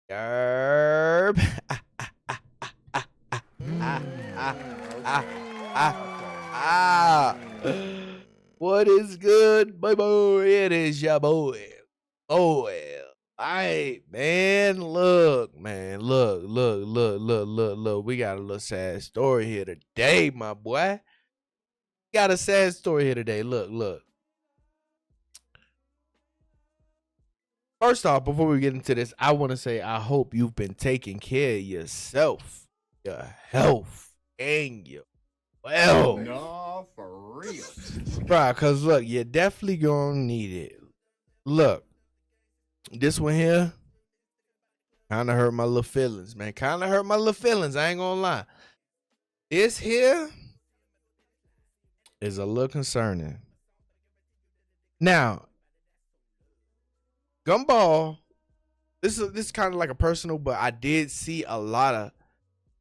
Yerp. Ah, ah, ah, ah, ah. What is good, my boy? It is your boy. Oh, well. All right, man. Look, man. Look. We got a little sad story here today, my boy. Got a sad story here today. Look. First off, before we get into this, I want to say I hope you've been taking care of yourself, your health, and your well. No, for real. Bro, because look, you're definitely going to need it. Look, this one here kind of hurt my little feelings, man. Kind of hurt my little feelings. I ain't going to lie. This here is a little concerning. Now, Gumball, this is kind of like a personal, but I did see a lot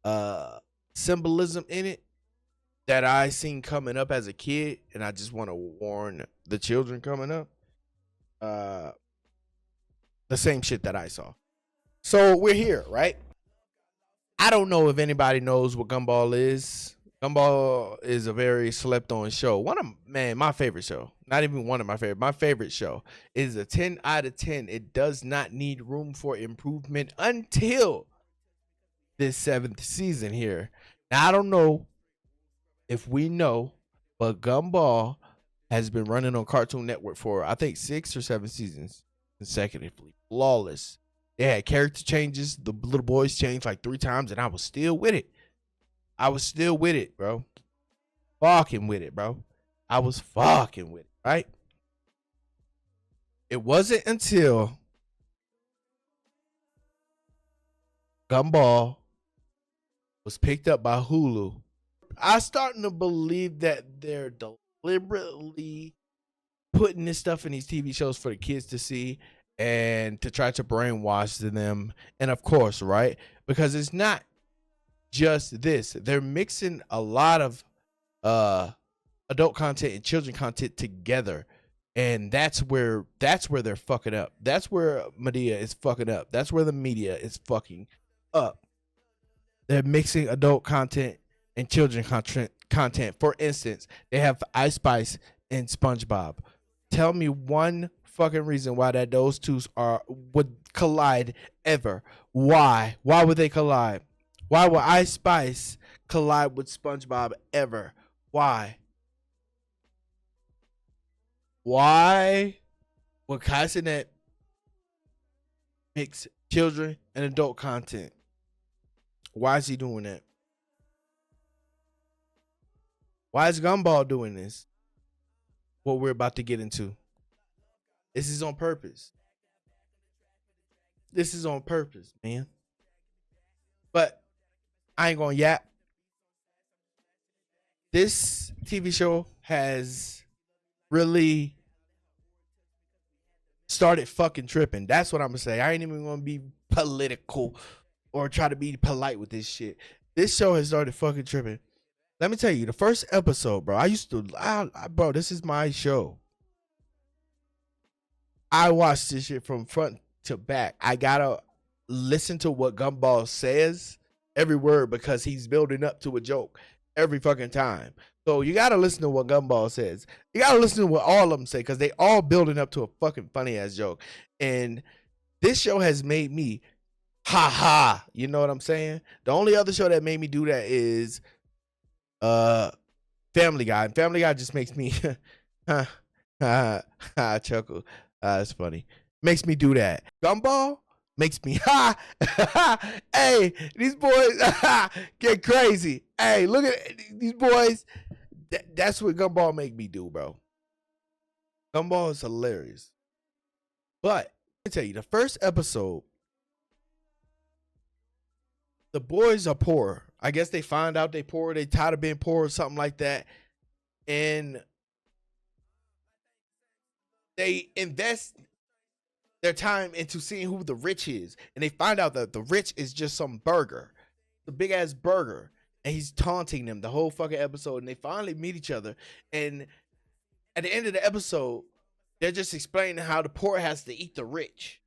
of symbolism in it that I seen coming up as a kid, and I just want to warn the children coming up. The same shit that I saw. So we're here, right? I don't know if anybody knows what Gumball is. Gumball is a very slept on show. My favorite show. Not even one of my favorite. My favorite show is a 10 out of 10. It does not need room for improvement until this 7th season here. Now I don't know if we know, but Gumball has been running on Cartoon Network for I think 6 or 7 seasons consecutively. Flawless. They had character changes. The little boys changed like 3 times, and I was still with it. I was still with it, bro. Fucking with it, bro. I was fucking with it, right? It wasn't until Gumball was picked up by Hulu. I'm starting to believe that they're deliberately putting this stuff in these TV shows for the kids to see and to try to brainwash them. And of course, right? Because it's not just this. They're mixing a lot of adult content and children content together. And that's where they're fucking up. That's where media is fucking up. That's where the media is fucking up. They're mixing adult content and children content. For instance, they have Ice Spice and SpongeBob. Tell me one fucking reason why that those two would collide ever. Why? Why would they collide? Why would Ice Spice collide with SpongeBob ever? Why? Why would Kaisenet mix children and adult content? Why is he doing that? Why is Gumball doing this? What we're about to get into. This is on purpose. This is on purpose, man. But I ain't gonna yap. This TV show has really started fucking tripping. That's what I'm gonna say. I ain't even gonna be political or try to be polite with this shit. This show has started fucking tripping. Let me tell you, the first episode, bro. Bro, this is my show. I watched this shit from front to back. I gotta listen to what Gumball says every word because he's building up to a joke every fucking time. So you gotta listen to what Gumball says. You gotta listen to what all of them say because they all building up to a fucking funny ass joke. And this show has made me ha ha. You know what I'm saying? The only other show that made me do that is Family Guy. And Family Guy just makes me chuckle. It's funny. Makes me do that. Gumball makes me hey, these boys get crazy. Hey, look at these boys. That's what Gumball make me do, bro. Gumball is hilarious. But let me tell you, the first episode, the boys are poor. I guess they find out they poor. They tired of being poor or something like that. And they invest their time into seeing who the rich is. And they find out that the rich is just some burger. The big ass burger. And he's taunting them the whole fucking episode. And they finally meet each other. And at the end of the episode, they're just explaining how the poor has to eat the rich.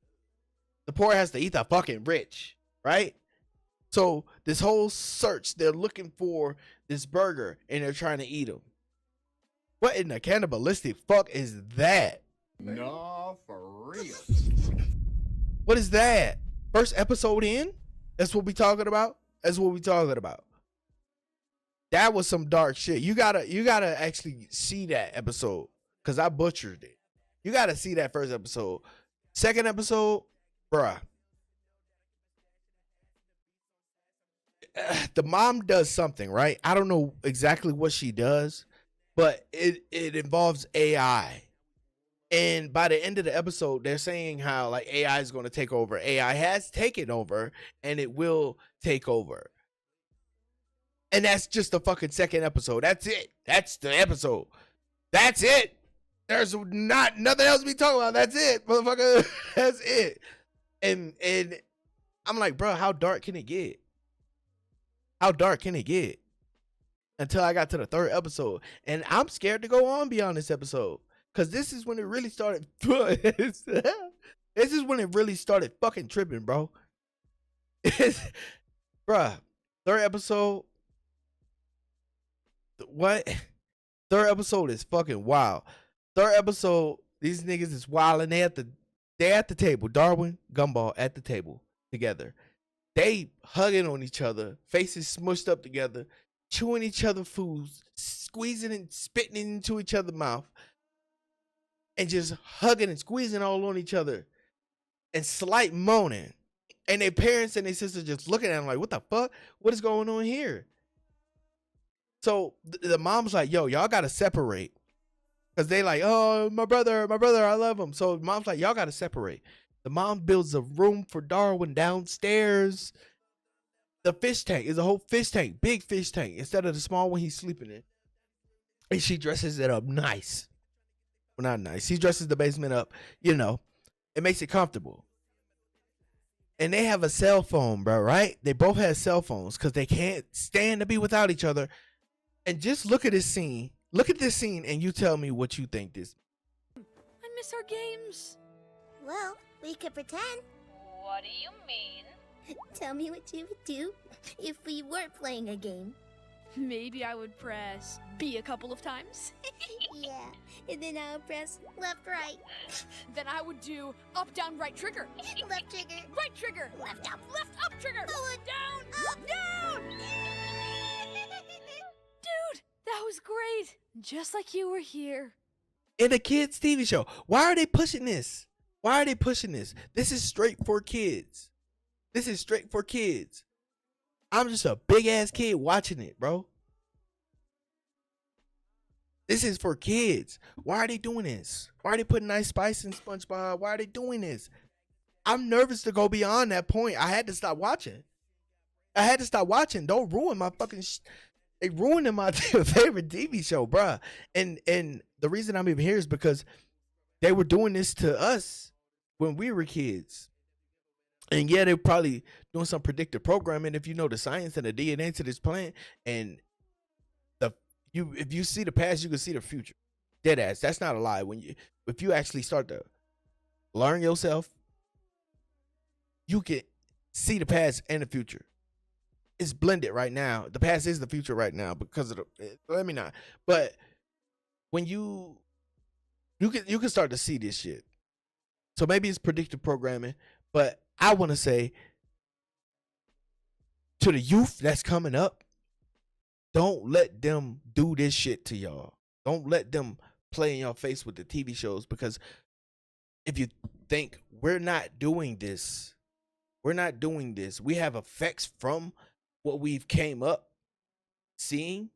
The poor has to eat the fucking rich, right? So this whole search, they're looking for this burger and they're trying to eat him. What in the cannibalistic fuck is that? No, for real. What is that? First episode in? That's what we talking about? That's what we talking about. That was some dark shit. You gotta actually see that episode. Cause I butchered it. You gotta see that first episode. Second episode, bruh. The mom does something, right? I don't know exactly what she does, but it involves AI. And by the end of the episode, they're saying how like AI is going to take over. AI has taken over and it will take over. And that's just the fucking second episode. That's it. That's the episode. That's it. There's not nothing else to be talking about. That's it, motherfucker. That's it. And I'm like, bro, how dark can it get? How dark can it get? Until I got to the third episode. And I'm scared to go on beyond this episode. Because this is when it really started. This is when it really started fucking tripping, bro. Bruh. Third episode. What? Third episode is fucking wild. Third episode, these niggas is wild and they at the table. Darwin, Gumball at the table together. They hugging on each other, faces smushed up together, chewing each other foods, squeezing and spitting into each other's mouth, and just hugging and squeezing all on each other, and slight moaning. And their parents and their sisters just looking at them like, what the fuck? What is going on here? So the mom's like, yo, y'all gotta separate. Cause they like, oh, my brother, I love him. So mom's like, y'all gotta separate. The mom builds a room for Darwin downstairs. The fish tank is a whole fish tank, big fish tank, instead of the small one he's sleeping in. And she dresses it up nice. Well, not nice. She dresses the basement up, you know. It makes it comfortable. And they have a cell phone, bro, right? They both have cell phones because they can't stand to be without each other. And just look at this scene. Look at this scene and you tell me what you think this. I miss our games. Well, we could pretend. What do you mean? Tell me what you would do if we weren't playing a game. Maybe I would press B a couple of times. Yeah, and then I'll press left, right, Then I would do up, down, right trigger. left trigger, Right trigger. left up, Left up trigger. forward, Down. up, Down. Dude, that was great. Just like you were here. In a kids' TV show. Why are they pushing this? Why are they pushing this? This is straight for kids. This is straight for kids. I'm just a big ass kid watching it, bro. This is for kids. Why are they doing this? Why are they putting Ice Spice in SpongeBob? Why are they doing this? I'm nervous to go beyond that point. I had to stop watching. Don't ruin my fucking. They ruining my favorite TV show, bruh. And the reason I'm even here is because they were doing this to us when we were kids. And yeah, they're probably doing some predictive programming if you know the science and the DNA to this plant. And if you see the past, you can see the future. Dead ass. That's not a lie. If you actually start to learn yourself, you can see the past and the future. It's blended right now. The past is the future right now because of the. Let me not. But when you can start to see this shit. So maybe it's predictive programming, but I want to say to the youth that's coming up, don't let them do this shit to y'all. Don't let them play in your face with the TV shows, because if you think we're not doing this, we have effects from what we've came up seeing,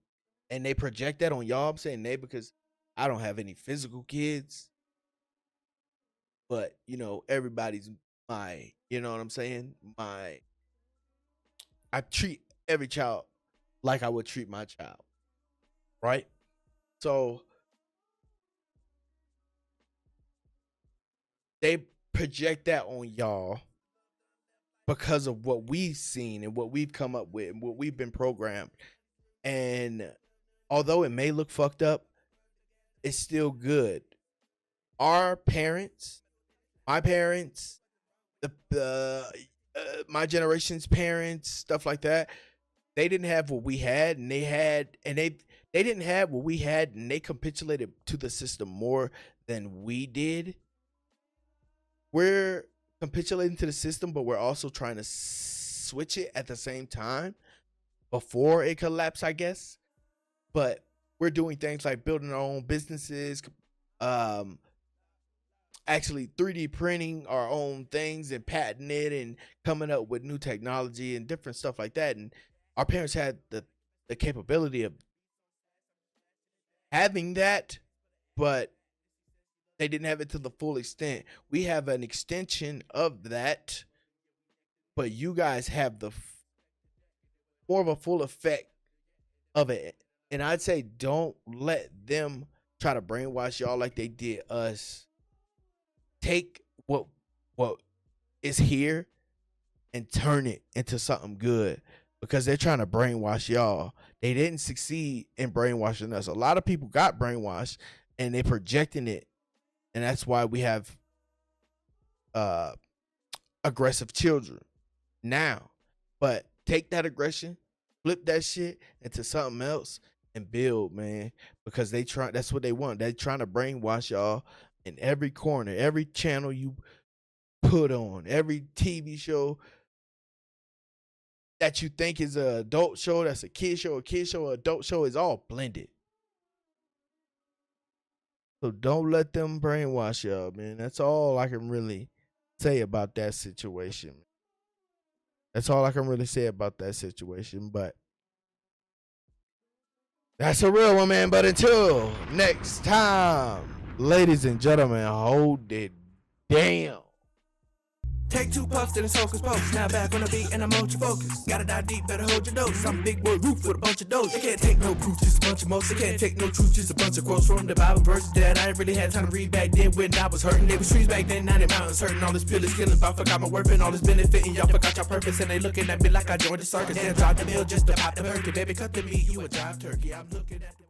and they project that on y'all. I'm saying they because I don't have any physical kids, but you know, everybody's my, you know what I'm saying? I treat every child like I would treat my child, right? So they project that on y'all because of what we've seen and what we've come up with and what we've been programmed. And although it may look fucked up, it's still good. Our parents, my parents, my generation's parents, stuff like that, they didn't have what we had, and they didn't have what we had, and they capitulated to the system more than we did. We're capitulating to the system, but we're also trying to switch it at the same time before it collapsed, I guess. But we're doing things like building our own businesses, actually 3D printing our own things and patenting it and coming up with new technology and different stuff like that. And our parents had the capability of having that, but they didn't have it to the full extent. We have an extension of that, but you guys have the more of a full effect of it. And I'd say don't let them try to brainwash y'all like they did us. Take what is here and turn it into something good, because they're trying to brainwash y'all. They didn't succeed in brainwashing us. A lot of people got brainwashed and they're projecting it, and that's why we have aggressive children now. But take that aggression, flip that shit into something else, and build, man, because that's what they want. They're trying to brainwash y'all in every corner, every channel you put on, every TV show that you think is an adult show, that's a kid show, adult show, is all blended. So don't let them brainwash y'all, man. That's all I can really say about that situation. That's all I can really say about that situation. But that's a real one, man. But until next time, ladies and gentlemen, hold it down. Take 2 puffs, then it's hocus pocus. Now back on the beat and I'm on your focus. Gotta dive deep, better hold your dose. I'm big boy roof with a bunch of doors. They can't take no proof, just a bunch of most. They can't take no truth, just a bunch of quotes from the Bible verses that I ain't really had time to read back then when I was hurting. They was trees back then, now they mountains hurting. All this pill is killing, but I forgot my worth and all this benefiting. Y'all forgot your purpose and they looking at me like I joined the circus. Then drive the mill just to pop the turkey. Baby, cut the meat, you a jive turkey. I'm looking at the